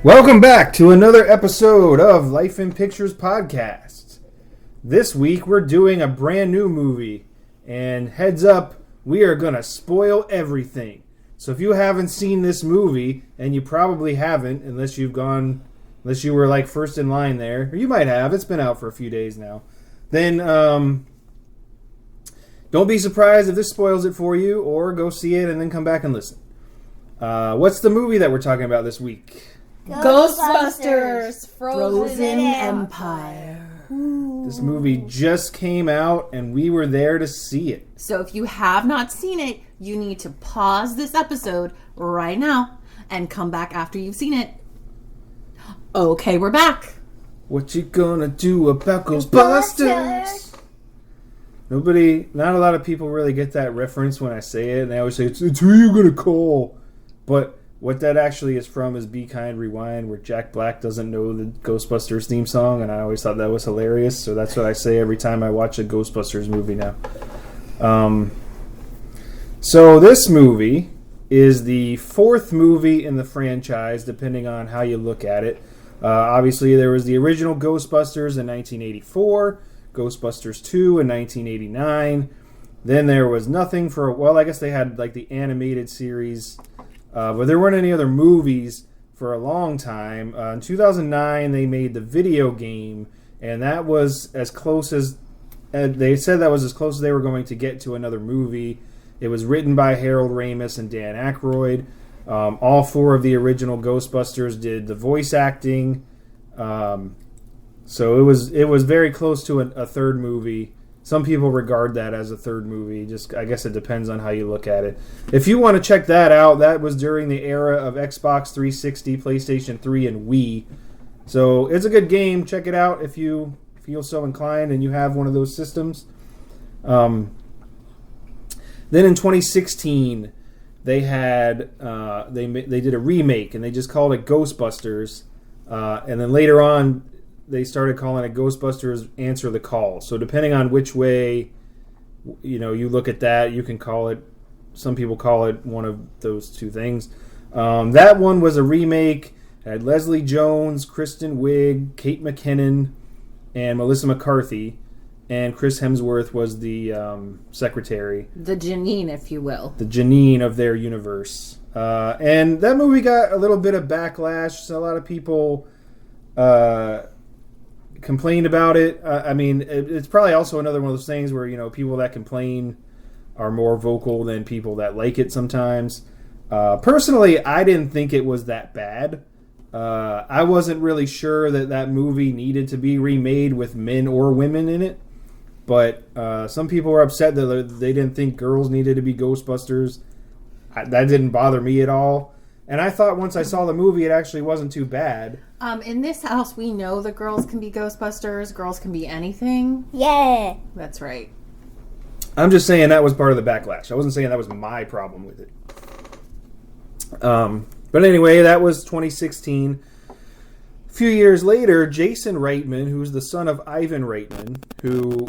Welcome back to another episode of Life in Pictures Podcast. This week we're doing a brand new movie, and heads up, we are going to spoil everything. So if you haven't seen this movie, and you probably haven't unless you were like first in line there, or you might have, it's been out for a few days now, then don't be surprised if this spoils it for you, or go see it and then come back and listen. What's the movie that we're talking about this week? Ghostbusters Frozen Empire. Ooh. This movie just came out and we were there to see it. So if you have not seen it, you need to pause this episode right now and come back after you've seen it. Okay, we're back. What you gonna do about Ghostbusters? Not a lot of people really get that reference when I say it, and they always say, it's who you gonna call. But what that actually is from is Be Kind, Rewind, where Jack Black doesn't know the Ghostbusters theme song, and I always thought that was hilarious, so that's what I say every time I watch a Ghostbusters movie now. So this movie is the fourth movie in the franchise, depending on how you look at it. Obviously, there was the original Ghostbusters in 1984, Ghostbusters 2 in 1989, then there was nothing for, I guess they had like the animated series, but there weren't any other movies for a long time. In 2009, they made the video game, and that was as close as they said that was as close as they were going to get to another movie. It was written by Harold Ramis and Dan Aykroyd. All four of the original Ghostbusters did the voice acting, so it was very close to a third movie. Some people regard that as a third movie. Just, I guess it depends on how you look at it. If you want to check that out, that was during the era of Xbox 360, PlayStation 3, and Wii. So it's a good game. Check it out if you feel so inclined and you have one of those systems. Then in 2016, they had they did a remake, and they just called it Ghostbusters. And then later on, they started calling it Ghostbusters Answer the Call. So depending on which way you look at that, you can call it, some people call it one of those two things. That one was a remake. It had Leslie Jones, Kristen Wiig, Kate McKinnon, and Melissa McCarthy. And Chris Hemsworth was the secretary. The Janine, if you will. The Janine of their universe. And that movie got a little bit of backlash. So a lot of people complained about it. It's probably also another one of those things where, people that complain are more vocal than people that like it sometimes. Personally, I didn't think it was that bad. I wasn't really sure that movie needed to be remade with men or women in it. But some people were upset that they didn't think girls needed to be Ghostbusters. That didn't bother me at all. And I thought once I saw the movie, it actually wasn't too bad. In this house, we know that girls can be Ghostbusters. Girls can be anything. Yeah. That's right. I'm just saying that was part of the backlash. I wasn't saying that was my problem with it. But anyway, that was 2016. A few years later, Jason Reitman, who's the son of Ivan Reitman, who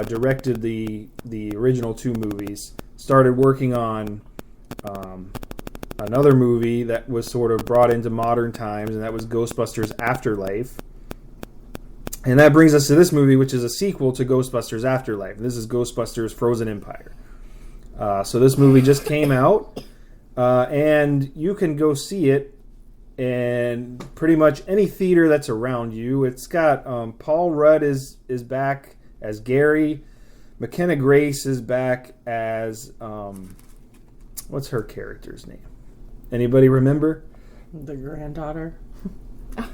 directed the original two movies, started working on another movie that was sort of brought into modern times, and that was Ghostbusters Afterlife. And that brings us to this movie, which is a sequel to Ghostbusters Afterlife. This is Ghostbusters Frozen Empire. So this movie just came out, and you can go see it in pretty much any theater that's around you. It's got Paul Rudd is back as Gary. McKenna Grace is back as what's her character's name? Anybody remember? The granddaughter. I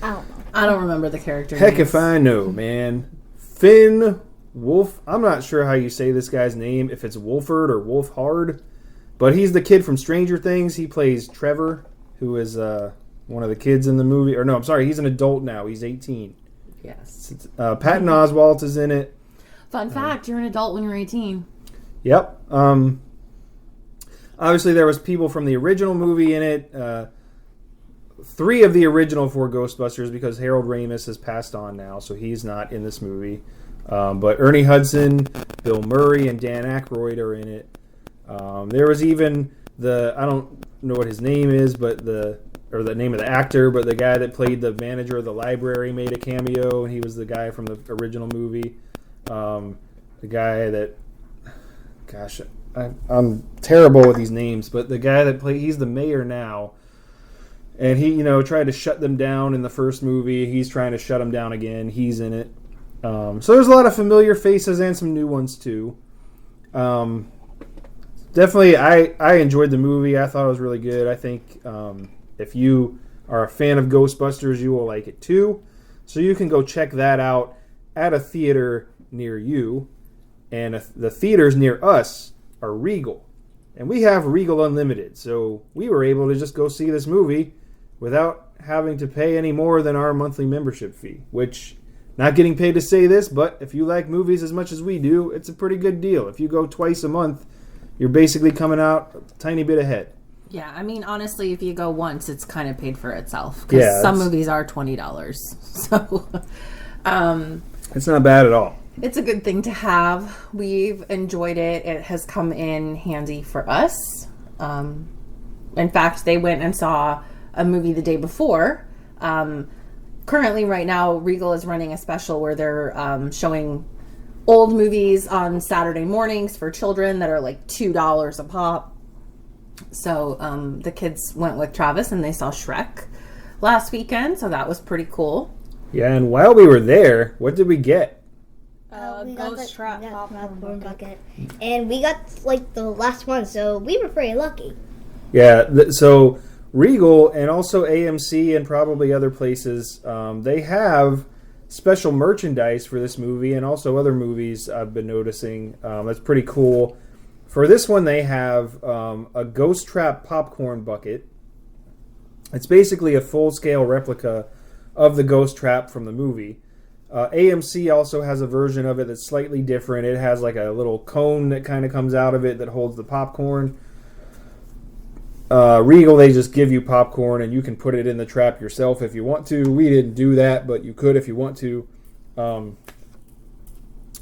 don't know. I don't remember the character. Heck names. If I know, man. Finn Wolf. I'm not sure how you say this guy's name, if it's Wolford or Wolfhard, but he's the kid from Stranger Things. He plays Trevor, who is one of the kids in the movie. Or no, I'm sorry, he's an adult now. He's 18. Yes. Patton Oswalt is in it. Fun fact, you're an adult when you're 18. Yep. Obviously, there was people from the original movie in it. 3 of the original 4 Ghostbusters, because Harold Ramis has passed on now, so he's not in this movie. But Ernie Hudson, Bill Murray, and Dan Aykroyd are in it. There was even I don't know what his name is, but the or the name of the actor, but the guy that played the manager of the library made a cameo, and he was the guy from the original movie. The guy that, gosh, I'm terrible with these names, but the guy that he's the mayor now, and he, tried to shut them down in the first movie. He's trying to shut them down again. He's in it. So there's a lot of familiar faces and some new ones too. Definitely, I enjoyed the movie. I thought it was really good. I think if you are a fan of Ghostbusters, you will like it too. So you can go check that out at a theater near you. And the theaters near us are Regal. And we have Regal Unlimited. So we were able to just go see this movie without having to pay any more than our monthly membership fee. Which, not getting paid to say this, but if you like movies as much as we do, it's a pretty good deal. If you go twice a month, you're basically coming out a tiny bit ahead. Yeah, I mean, honestly, if you go once, it's kind of paid for itself. Because some movies are $20. So, it's not bad at all. It's a good thing to have. We've enjoyed it. It has come in handy for us. In fact, they went and saw a movie the day before. Currently, right now, Regal is running a special where they're showing old movies on Saturday mornings for children that are like $2 a pop. So the kids went with Travis and they saw Shrek last weekend. So that was pretty cool. Yeah, and while we were there, what did we get? We got the popcorn bucket. And we got like the last one, so we were pretty lucky. Yeah, so Regal and also AMC and probably other places, they have special merchandise for this movie and also other movies I've been noticing. That's pretty cool. For this one, they have a Ghost Trap popcorn bucket. It's basically a full-scale replica of the Ghost Trap from the movie. AMC also has a version of it that's slightly different. It has like a little cone that kind of comes out of it that holds the popcorn. Regal, they just give you popcorn and you can put it in the trap yourself if you want to. We didn't do that, but you could if you want to.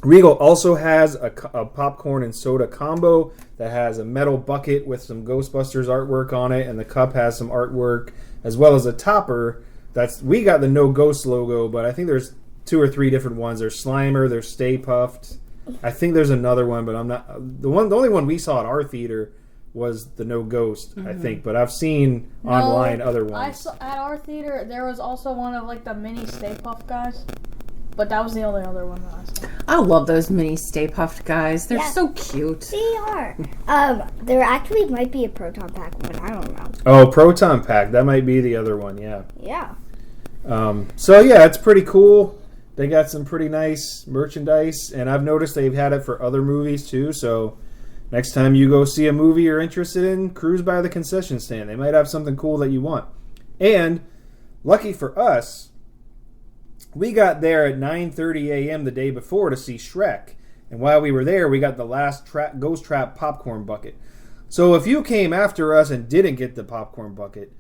Regal also has a popcorn and soda combo that has a metal bucket with some Ghostbusters artwork on it, and the cup has some artwork, as well as a topper. We got the No Ghost logo, but I think there's 2 or 3 different ones. There's Slimer, there's Stay Puffed. I think there's another one, but I'm not. The only one we saw at our theater was the No Ghost, I think, but I've seen online other ones. At our theater, there was also one of like the mini Stay Puft guys, but that was the only other one that I saw. I love those mini Stay Puft guys. They're so cute. They are. There actually might be a Proton Pack one. I don't know. Oh, Proton Pack. That might be the other one, yeah. Yeah. So, yeah, it's pretty cool. They got some pretty nice merchandise, and I've noticed they've had it for other movies, too, so next time you go see a movie you're interested in, cruise by the concession stand. They might have something cool that you want. And, lucky for us, we got there at 9:30 a.m. the day before to see Shrek. And while we were there, we got the last Ghost Trap popcorn bucket. So if you came after us and didn't get the popcorn bucket,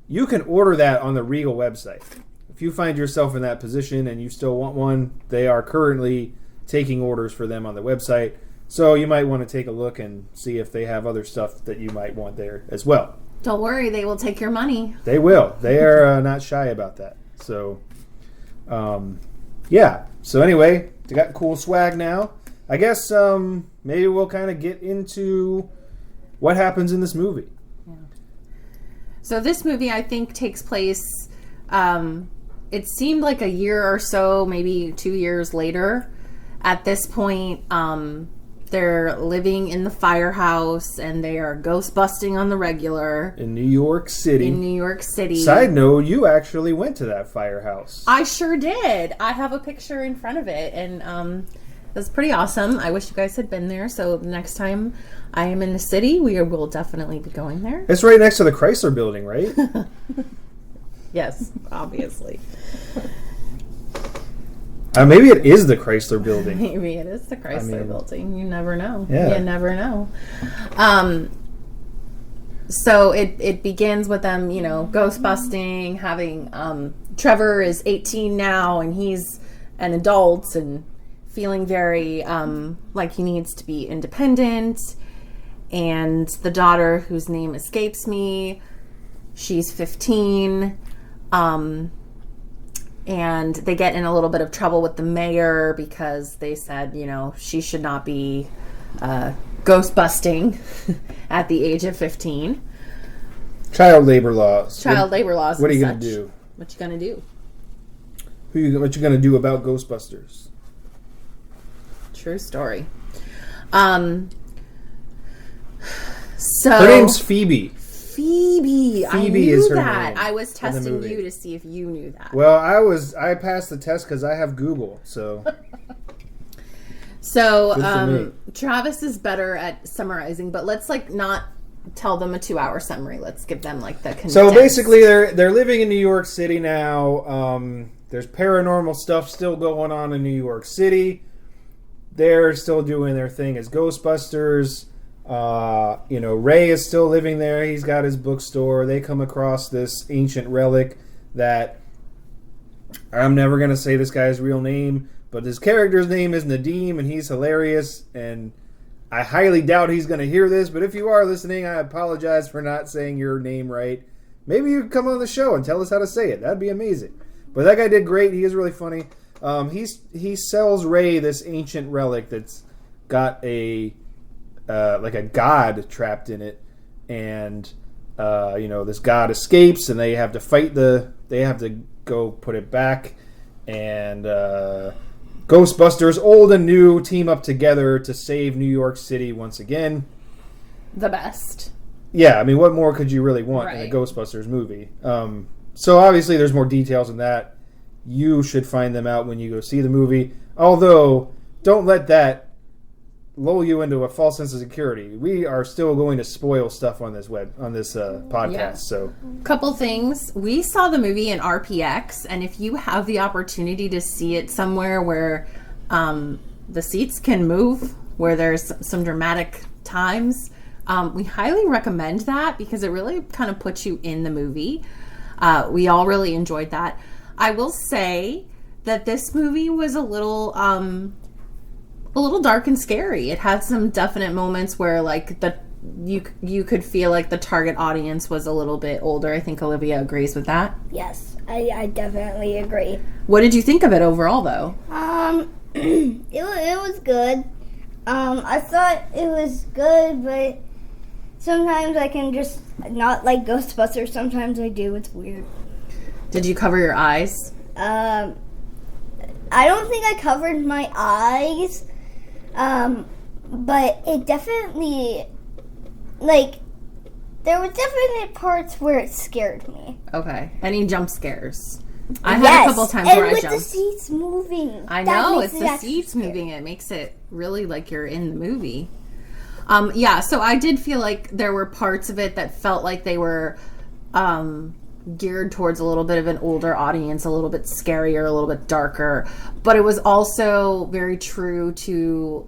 you can order that on the Regal website. If you find yourself in that position and you still want one, they are currently taking orders for them on the website. So you might want to take a look and see if they have other stuff that you might want there as well. Don't worry, they will take your money. They will. They are not shy about that. So, yeah. So anyway, they got cool swag now. I guess maybe we'll kind of get into what happens in this movie. Yeah. So this movie, I think, takes place, it seemed like a year or so, maybe 2 years later. At this point, they're living in the firehouse and they are ghost busting on the regular. In New York City. Side note, you actually went to that firehouse. I sure did. I have a picture in front of it, and that's pretty awesome. I wish you guys had been there. So the next time I am in the city, we will definitely be going there. It's right next to the Chrysler Building, right? Yes, obviously. Maybe it is the Chrysler Building. Maybe it is the Chrysler Building. You never know. Yeah. You never know. So it begins with them, ghost busting, having Trevor is 18 now and he's an adult and feeling very like he needs to be independent. And the daughter, whose name escapes me, She's 15. And they get in a little bit of trouble with the mayor because they said, she should not be ghost busting at the age of 15. Child labor laws. Child labor laws. What are you going to do? What you going to do? What you going to do about Ghostbusters? True story. So her name's Phoebe. Phoebe I knew is her that. name I was testing you to see if you knew that. Well, I passed the test because I have Google. So Travis is better at summarizing, but let's not tell them a 2-hour summary. Let's give them the condensed. So basically, they're living in New York City now. There's paranormal stuff still going on in New York City. They're still doing their thing as Ghostbusters. Ray is still living there. He's got his bookstore. They come across this ancient relic that I'm never going to say this guy's real name, but his character's name is Nadim, and he's hilarious, and I highly doubt he's going to hear this, but if you are listening, I apologize for not saying your name right. Maybe you could come on the show and tell us how to say it. That'd be amazing. But that guy did great. He is really funny. He sells Ray this ancient relic that's got a god trapped in it, and this god escapes, and they have to fight they have to go put it back, and Ghostbusters, old and new, team up together to save New York City once again. The best. Yeah, I mean, what more could you really want in a Ghostbusters movie? So obviously there's more details in that. You should find them out when you go see the movie. Although, don't let that lull you into a false sense of security. We are still going to spoil stuff on this podcast. Yeah. So, couple things. We saw the movie in RPX, and if you have the opportunity to see it somewhere where the seats can move, where there's some dramatic times, we highly recommend that because it really kind of puts you in the movie. We all really enjoyed that. I will say that this movie was a little dark and scary. It had some definite moments where you could feel like the target audience was a little bit older. I think Olivia agrees with that. Yes, I definitely agree. What did you think of it overall, though? It was good. I thought it was good, but sometimes I can just not like Ghostbusters. Sometimes I do. It's weird. Did you cover your eyes? I don't think I covered my eyes. But it definitely, there were definite parts where it scared me. Okay. Any jump scares? I had a couple times where I jumped. And with the seats moving. I know, it's the seats moving. It makes it really like you're in the movie. So I did feel like there were parts of it that felt like they were geared towards a little bit of an older audience, a little bit scarier, a little bit darker. But it was also very true to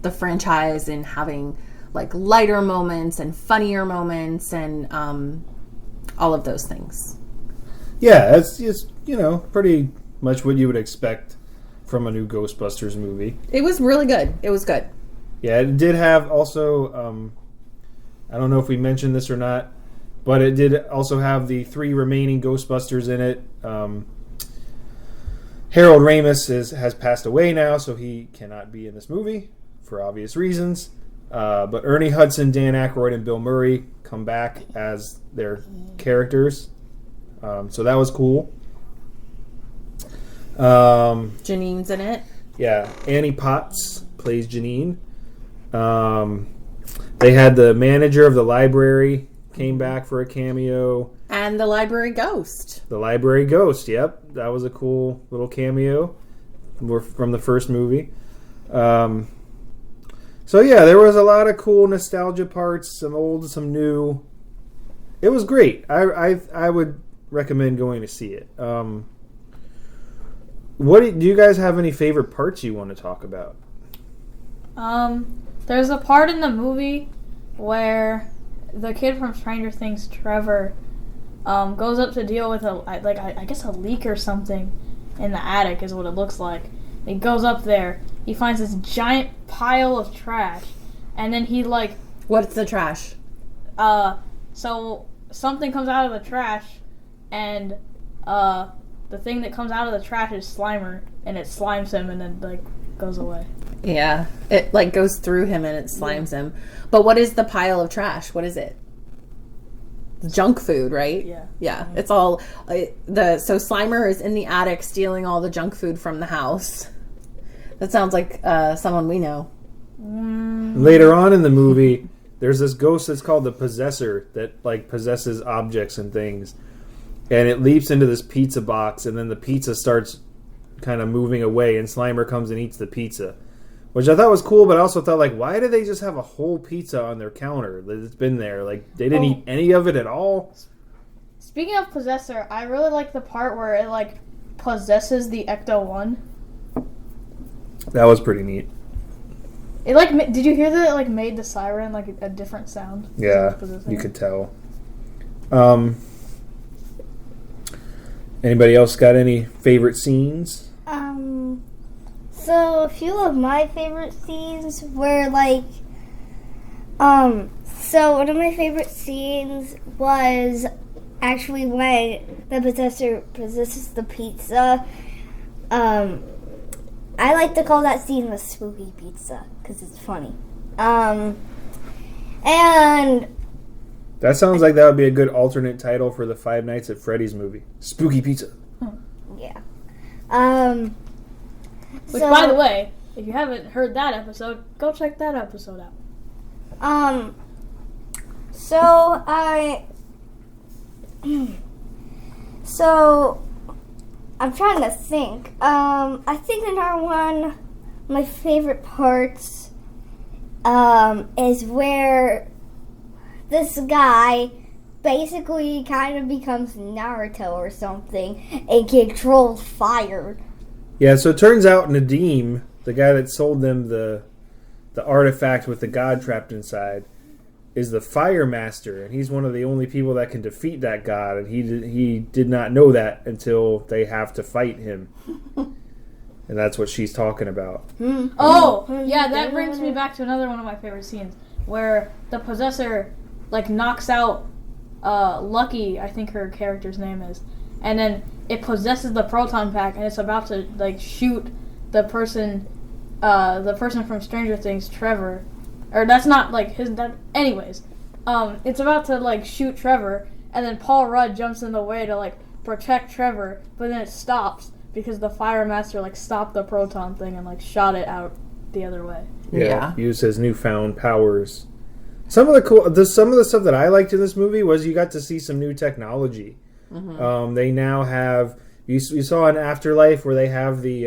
the franchise in having lighter moments and funnier moments and all of those things. Yeah, it's just, pretty much what you would expect from a new Ghostbusters movie. It was really good. It was good. Yeah, it did have also, I don't know if we mentioned this or not, but it did also have the 3 remaining Ghostbusters in it. Harold Ramis has passed away now, so he cannot be in this movie for obvious reasons. But Ernie Hudson, Dan Aykroyd, and Bill Murray come back as their characters. So that was cool. Janine's in it. Yeah, Annie Potts plays Janine. They had the manager of the library came back for a cameo. And the library ghost. The library ghost, yep. That was a cool little cameo from the first movie. So yeah, there was a lot of cool nostalgia parts, some old, some new. It was great. I would recommend going to see it. Do you guys have any favorite parts you want to talk about? There's a part in the movie where the kid from Stranger Things, Trevor, goes up to deal with I guess a leak or something in the attic is what it looks like. He goes up there, he finds this giant pile of trash, and then he What's the trash? So something comes out of the trash, and the thing that comes out of the trash is Slimer, and it slimes him, and then like goes away. Yeah, it like goes through him and it slimes him. But what is the pile of trash? What is it? Junk food, right? Yeah. Yeah, it's all so Slimer is in the attic stealing all the junk food from the house. That sounds like someone we know. Later on in the movie, there's this ghost that's called the Possessor that like possesses objects and things, and it leaps into this pizza box, and then the pizza starts kind of moving away, and Slimer comes and eats the pizza, which I thought was cool. But I also thought, like, why do they just have a whole pizza on their counter that's been there? Like, they didn't eat any of it at all. Speaking of Possessor, I really like the part where it like possesses the Ecto 1. That was pretty neat. It like did you hear that it like made the siren like a different sound? Yeah, you could tell. Anybody else got any favorite scenes? So a few of my favorite scenes were like, so one of my favorite scenes was actually when the possessor possesses the pizza. I like to call that scene the spooky pizza because it's funny. And that sounds like that would be a good alternate title for the Five Nights at Freddy's movie. Spooky Pizza. Yeah. Which, by the way, if you haven't heard that episode, go check that episode out. So I'm trying to think. I think another one of my favorite parts is where this guy basically kind of becomes Naruto or something and controls fire. Yeah, so it turns out Nadim, the guy that sold them the artifact with the god trapped inside, is the Fire Master, and he's one of the only people that can defeat that god, and he did not know that until they have to fight him. And that's what she's talking about. Oh, yeah, that brings me back to another one of my favorite scenes, where the Possessor, like, knocks out Lucky, I think her character's name is, and then it possesses the proton pack, and it's about to, like, shoot the person from Stranger Things, Trevor. Or that's not, like, his... anyways, it's about to, like, shoot Trevor, and then Paul Rudd jumps in the way to, like, protect Trevor, but then it stops because the Fire Master, like, stopped the proton thing and, like, shot it out the other way. Yeah. Used his newfound powers. Some of the stuff that I liked in this movie was you got to see some new technology. Mm-hmm. They now have... You saw in Afterlife where they have the...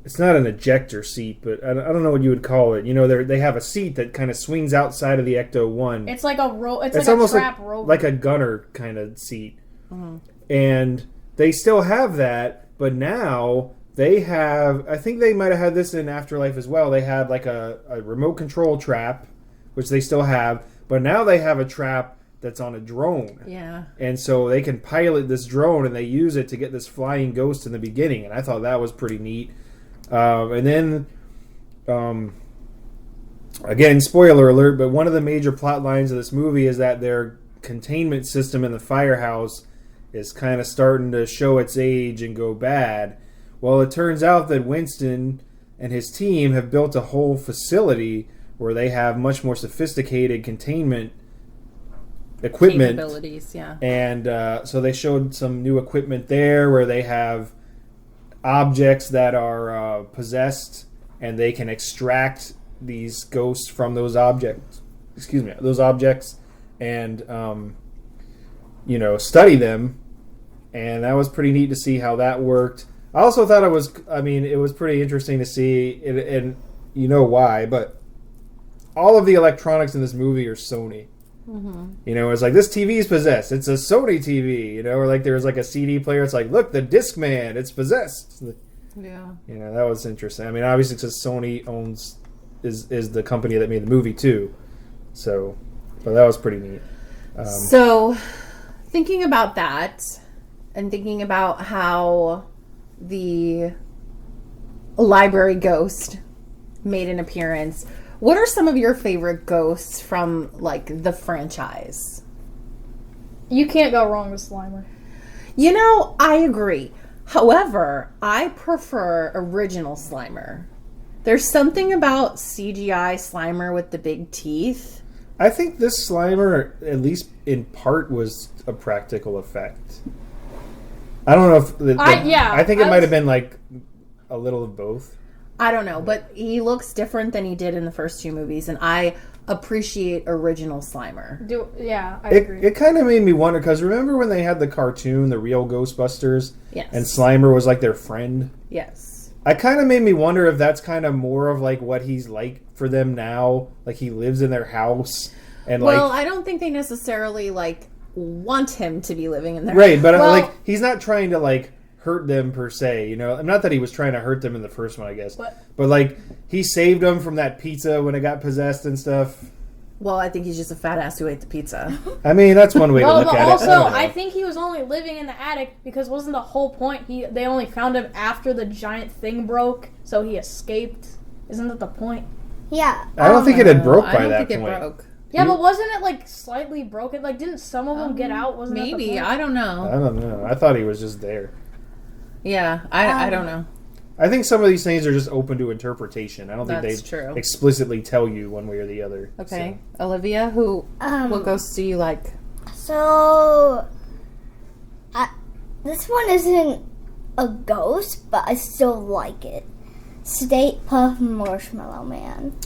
it's not an ejector seat, but I don't know what you would call it. You know, they have a seat that kind of swings outside of the Ecto 1. It's like a it's like almost a trap robot. Like a gunner kind of seat. Mm-hmm. And they still have that, but now they have... I think they might have had this in Afterlife as well. They had like a remote control trap, which they still have, but now they have a trap that's on a drone. Yeah. And so they can pilot this drone, and they use it to get this flying ghost in the beginning, and I thought that was pretty neat. And then, again, spoiler alert, but one of the major plot lines of this movie is that their containment system in the firehouse is kind of starting to show its age and go bad. Well, it turns out that Winston and his team have built a whole facility where they have much more sophisticated containment equipment. Capabilities, yeah. And so they showed some new equipment there where they have objects that are possessed, and they can extract these ghosts from those objects. And study them. And that was pretty neat to see how that worked. I also thought it was pretty interesting to see, and you know why, but all of the electronics in this movie are Sony. Mm-hmm. You know, it's like, this TV is possessed. It's a Sony TV, you know, or like there's like a CD player. It's like, look, the Discman, it's possessed. Yeah. You know, that was interesting. I mean, obviously, because Sony is the company that made the movie too. So, but that was pretty neat. So, thinking about that, and thinking about how the library ghost made an appearance, what are some of your favorite ghosts from, like, the franchise? You can't go wrong with Slimer. You know, I agree. However, I prefer original Slimer. There's something about CGI Slimer with the big teeth. I think this Slimer, at least in part, was a practical effect. I don't know if... I think it might have been like a little of both. I don't know, but he looks different than he did in the first 2 movies, and I appreciate original Slimer. I agree. It kind of made me wonder, because remember when they had the cartoon, the real Ghostbusters? Yes. And Slimer was like their friend? Yes. I kind of made me wonder if that's kind of more of like what he's like for them now. Like he lives in their house. And well, I don't think they necessarily like want him to be living in their right, but like he's not trying to like hurt them per se, you know. Not that he was trying to hurt them in the first one, I guess. But like he saved them from that pizza when it got possessed and stuff. Well, I think he's just a fat ass who ate the pizza. I mean, that's one way to look at also, it. I think he was only living in the attic because wasn't the whole point they only found him after the giant thing broke, so he escaped. Isn't that the point? Yeah. I don't think it had broke by that point. I don't think it broke. Yeah, but wasn't it like slightly broken? Like, didn't some of them get out? Wasn't maybe? That the point? I don't know. I don't know. I thought he was just there. Yeah, I don't know. I think some of these things are just open to interpretation. I don't think That's they true. explicitly tell you one way or the other. Okay, so. Olivia, what ghosts do you like? So, this one isn't a ghost, but I still like it. Stay Puft Marshmallow Man.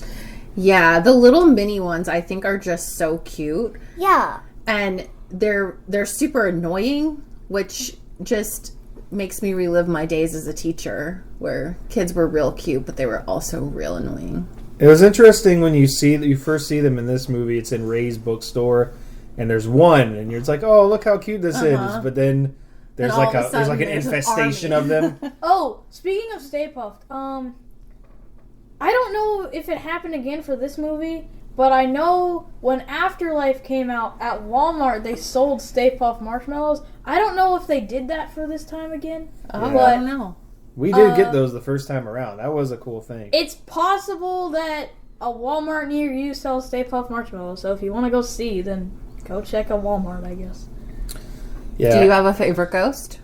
Yeah, the little mini ones I think are just so cute. Yeah. And they're super annoying, which just makes me relive my days as a teacher where kids were real cute, but they were also real annoying. It was interesting when you first see them in this movie. It's in Ray's bookstore, and there's one, and you're just like, "Oh, look how cute this is!" But then there's like an infestation of them. Oh, speaking of Stay Puft, I don't know if it happened again for this movie, but I know when Afterlife came out at Walmart, they sold Stay Puft marshmallows. I don't know if they did that for this time again. I don't know. We did get those the first time around. That was a cool thing. It's possible that a Walmart near you sells Stay Puft marshmallows, so if you want to go see, then go check a Walmart, I guess. Yeah. Do you have a favorite ghost?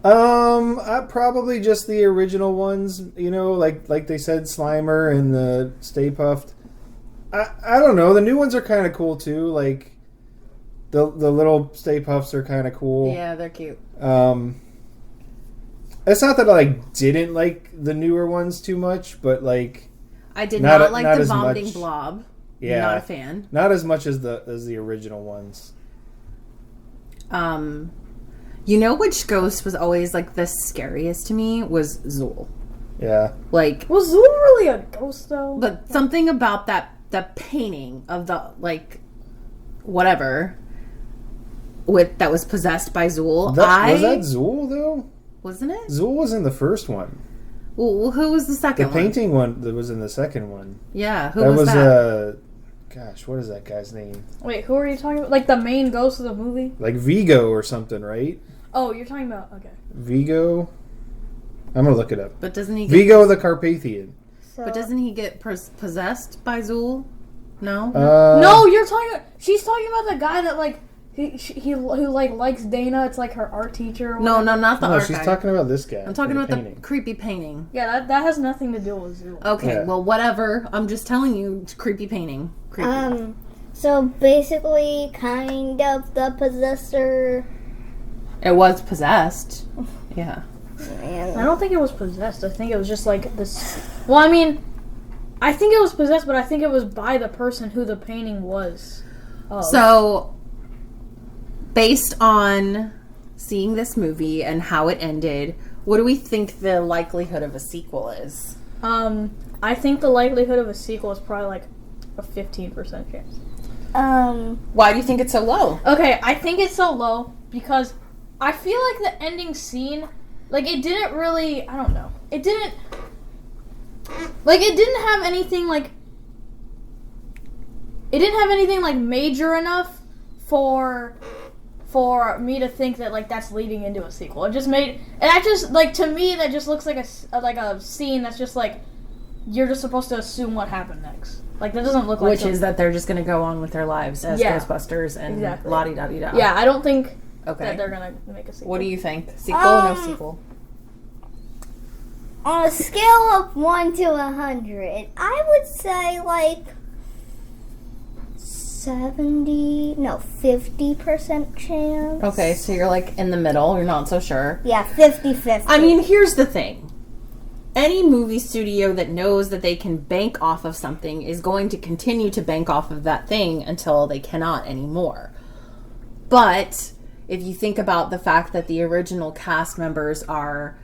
Probably just the original ones. You know, like they said, Slimer and the Stay Puft. I don't know. The new ones are kind of cool too. Like the little Stay Puffs are kind of cool. Yeah, they're cute. It's not that I didn't like the newer ones too much, but like I did not like the as vomiting much. blob. Yeah, not a fan. Not as much as the original ones. You know which ghost was always like the scariest to me was Zool. Yeah. Like, was Zool really a ghost though? But something about the painting of the like whatever that was possessed by Zool. Was that Zool though? Wasn't it? Zool was in the first one. Well, who was the second one? The painting one that was in the second one. Yeah, who was that? Gosh, what is that guy's name? Wait, who are you talking about? Like the main ghost of the movie? Like Vigo or something, right? Oh, you're talking about... Okay. Vigo? I'm gonna look it up. But doesn't he Vigo the Carpathian. But doesn't he get possessed by Zool? No? No, you're talking... She's talking about the guy that, like... who likes Dana. It's like her art teacher. Or no, not the art guy. No, she's guy. talking about this guy. I'm talking about the creepy painting. Yeah, that has nothing to do with Zool. Okay, well, whatever. I'm just telling you, it's creepy painting. Creepy. So basically, kind of the possessor. It was possessed. Yeah. Man. I don't think it was possessed. I think it was just like this. Well, I mean, I think it was possessed, but I think it was by the person who the painting was. So, based on seeing this movie and how it ended, what do we think the likelihood of a sequel is? I think the likelihood of a sequel is probably like a 15% chance. Why do you think it's so low? Okay, I think it's so low because I feel like the ending scene, like it didn't really, I don't know. It didn't have anything like major enough for me to think that like that's leading into a sequel. It just made, and that just like to me that just looks like a scene that's just like you're just supposed to assume what happened next. Like, that doesn't look like Which is that they're just going to go on with their lives as Ghostbusters and la-di-da-di-da. Yeah, I don't think Okay. that they're going to make a sequel. What do you think? Sequel or no sequel? On a scale of 1 to 100, I would say, like, 50% chance. Okay, so you're, like, in the middle. You're not so sure. Yeah, 50-50. I mean, here's the thing. Any movie studio that knows that they can bank off of something is going to continue to bank off of that thing until they cannot anymore. But if you think about the fact that the original cast members are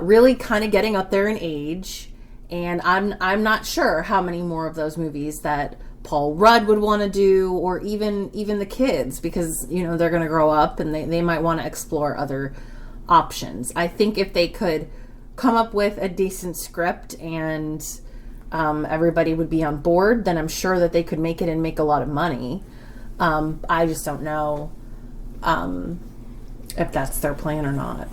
really kind of getting up there in age, and I'm not sure how many more of those movies that Paul Rudd would want to do, or even the kids, because they're going to grow up and they might want to explore other options. I think if they could come up with a decent script and everybody would be on board, then I'm sure that they could make it and make a lot of money. I just don't know if that's their plan or not.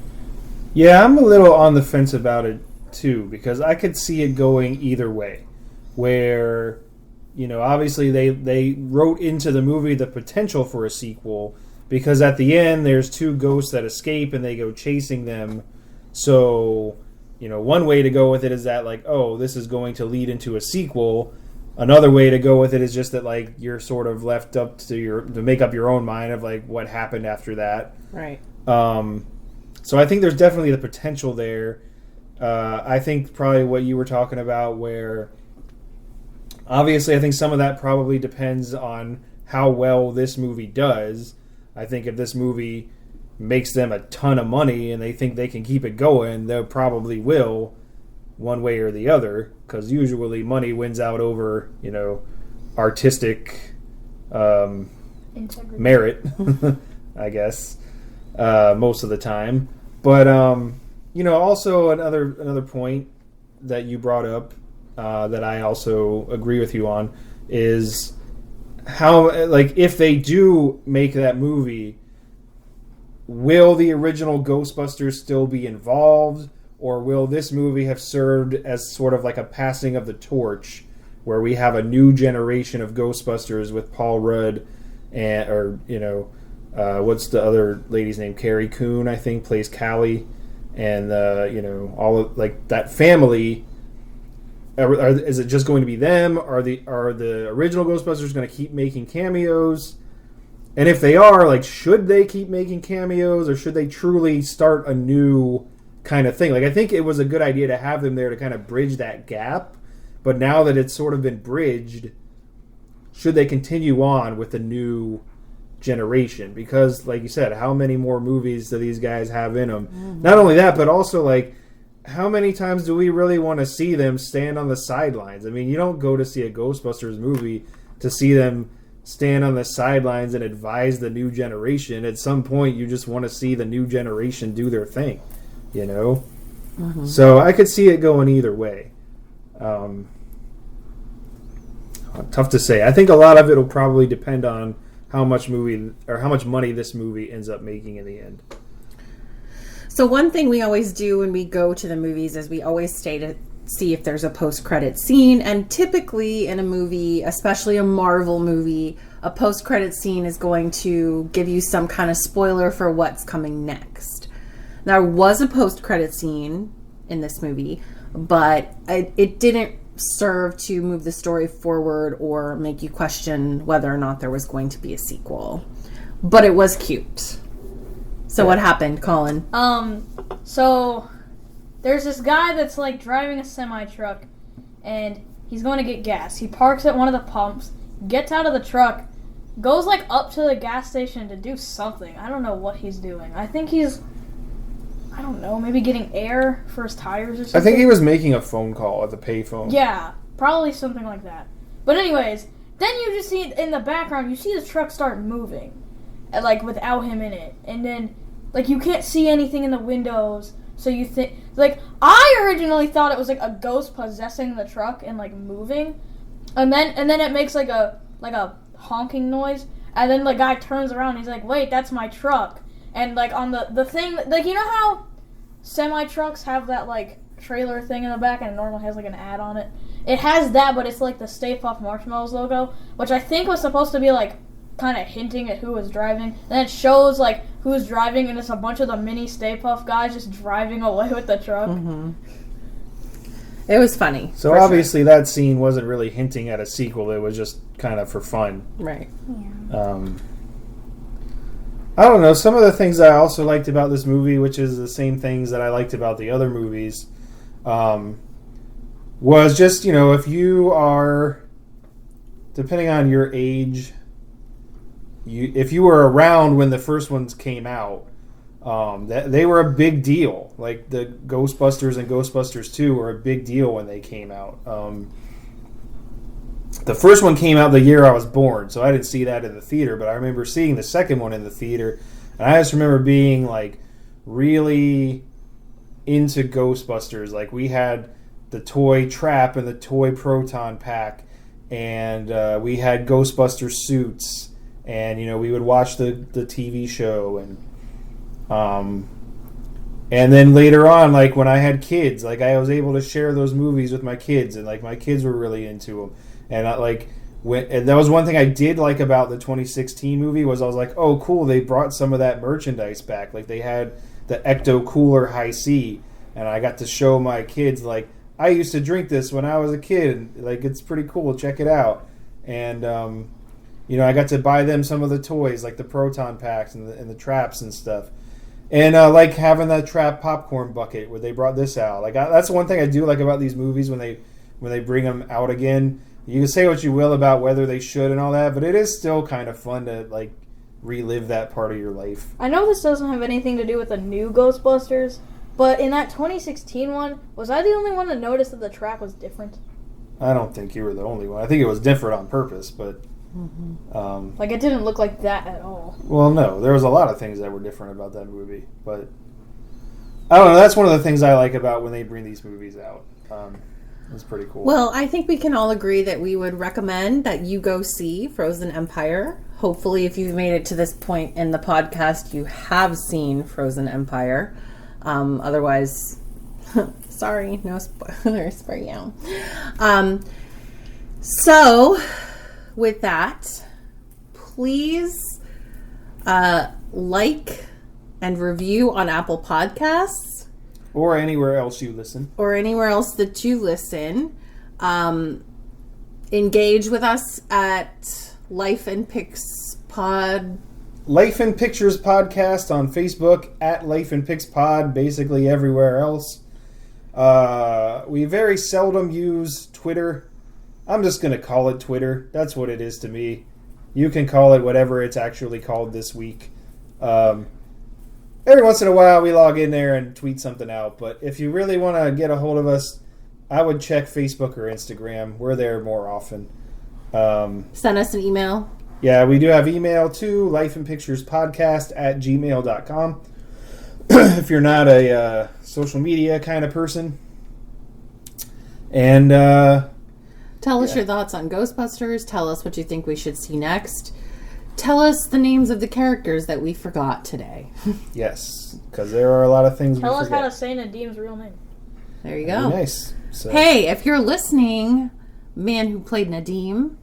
Yeah, I'm a little on the fence about it too, because I could see it going either way. Where, obviously they wrote into the movie the potential for a sequel, because at the end there's two ghosts that escape and they go chasing them. So, one way to go with it is that, like, oh, this is going to lead into a sequel. Another way to go with it is just that, like, you're sort of left up to make up your own mind of, like, what happened after that. Right. So I think there's definitely the potential there. I think probably what you were talking about, where obviously I think some of that probably depends on how well this movie does. I think if this movie makes them a ton of money and they think they can keep it going, they probably will, one way or the other, because usually money wins out over, artistic merit, I guess, most of the time. But also another point that you brought up that I also agree with you on is how, like, if they do make that movie, will the original Ghostbusters still be involved, or will this movie have served as sort of like a passing of the torch, where we have a new generation of Ghostbusters with Paul Rudd what's the other lady's name? Carrie Coon, I think, plays Callie, and all of, like, that family. Is it just going to be them? Are the original Ghostbusters going to keep making cameos? And if they are, like, should they keep making cameos, or should they truly start a new kind of thing? Like, I think it was a good idea to have them there to kind of bridge that gap. But now that it's sort of been bridged, should they continue on with the new generation? Because, like you said, how many more movies do these guys have in them? Mm-hmm. Not only that, but also, like, how many times do we really want to see them stand on the sidelines? I mean, you don't go to see a Ghostbusters movie to see them stand on the sidelines and advise the new generation. At some point, you just want to see the new generation do their thing, Mm-hmm. So I could see it going either way. Tough to say. I think a lot of it will probably depend on how much money this movie ends up making in the end. So one thing we always do when we go to the movies is we always stay to see if there's a post-credit scene. And typically in a movie, especially a Marvel movie, a post-credit scene is going to give you some kind of spoiler for what's coming next. There was a post-credit scene in this movie, but it didn't serve to move the story forward or make you question whether or not there was going to be a sequel. But it was cute. So what happened, Colin? So there's this guy that's, like, driving a semi-truck, and he's going to get gas. He parks at one of the pumps, gets out of the truck, goes, like, up to the gas station to do something. I don't know what he's doing. I think he's, I don't know, maybe getting air for his tires or something. I think he was making a phone call at the payphone. Yeah, probably something like that. But anyways, then you just see in the background, you see the truck start moving, like, without him in it. And then, like, you can't see anything in the windows, so you think, like, I originally thought it was, like, a ghost possessing the truck and, like, moving. And then it makes, like a honking noise. And then the guy turns around and he's like, wait, that's my truck. And, like, on the thing, like, you know how semi-trucks have that, like, trailer thing in the back, and it normally has like an ad on it. It has that, but it's like the Stay Puft Marshmallows logo, which I think was supposed to be like kind of hinting at who was driving. Then it shows like who's driving, and it's a bunch of the mini Stay Puft guys just driving away with the truck. Mm-hmm. It was funny. So obviously that scene wasn't really hinting at a sequel. It was just kind of for fun. Right. Yeah. I don't know. Some of the things I also liked about this movie, which is the same things that I liked about the other movies, was just, if you are, depending on your age, if you were around when the first ones came out, they were a big deal. Like the Ghostbusters and Ghostbusters 2 were a big deal when they came out. The first one came out the year I was born, so I didn't see that in the theater, but I remember seeing the second one in the theater, and I just remember being like really into Ghostbusters. Like we had the toy trap and the toy proton pack, and we had Ghostbuster suits, and we would watch the TV show, and then later on, like when I had kids, like I was able to share those movies with my kids, and like my kids were really into them. And and that was one thing I did like about the 2016 movie was I was like, oh cool, they brought some of that merchandise back. Like they had the Ecto Cooler High C, and I got to show my kids like I used to drink this when I was a kid. Like it's pretty cool. Check it out. And I got to buy them some of the toys like the proton packs and the traps and stuff. And like having that trap popcorn bucket where they brought this out. Like that's one thing I do like about these movies when they bring them out again. You can say what you will about whether they should and all that, but it is still kind of fun to like relive that part of your life. I know this doesn't have anything to do with the new Ghostbusters, but in that 2016 one, was I the only one to notice that the trap was different? I don't think you were the only one. I think it was different on purpose, but like it didn't look like that at all. Well, no, there was a lot of things that were different about that movie, but I don't know. That's one of the things I like about when they bring these movies out. It's pretty cool. Well, I think we can all agree that we would recommend that you go see Frozen Empire. Hopefully, if you've made it to this point in the podcast, you have seen Frozen Empire. Otherwise, sorry, no spoilers for you. So, with that, please like and review on Apple Podcasts. Or anywhere else you listen. Or anywhere else that you listen. Engage with us at Life and Pics Pod. Life and Pictures Podcast on Facebook, at Life and Pics Pod, basically everywhere else. We very seldom use Twitter. I'm just going to call it Twitter. That's what it is to me. You can call it whatever it's actually called this week. Every once in a while we log in there and tweet something out, but if you really want to get a hold of us, I would check Facebook or Instagram. We're there more often. Send us an email. Yeah, we do have email too, lifeandpicturespodcast@gmail.com. If you're not a social media kind of person. And tell us your thoughts on Ghostbusters. Tell us what you think we should see next. Tell us the names of the characters that we forgot today. Yes, because there are a lot of things we forget. Tell us how to say Nadim's real name. There you go. Nice. So. Hey, if you're listening, man who played Nadim,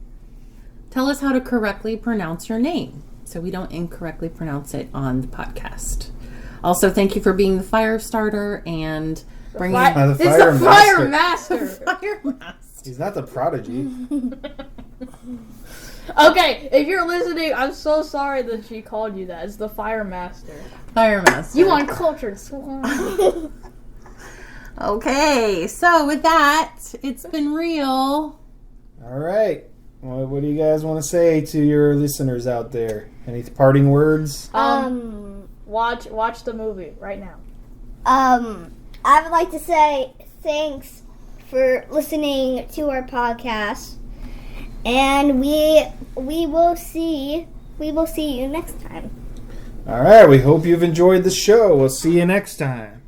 tell us how to correctly pronounce your name so we don't incorrectly pronounce it on the podcast. Also, thank you for being the fire starter and bringing... It's the Fire Master. Fire Master. He's not the prodigy. Okay, if you're listening, I'm so sorry that she called you that. It's the Fire Master. Fire Master. You uncultured swine. Okay, so with that, it's been real. All right. Well, what do you guys want to say to your listeners out there? Any parting words? Watch the movie right now. I would like to say thanks for listening to our podcast. And we will see you next time. All right, we hope you've enjoyed the show. We'll see you next time.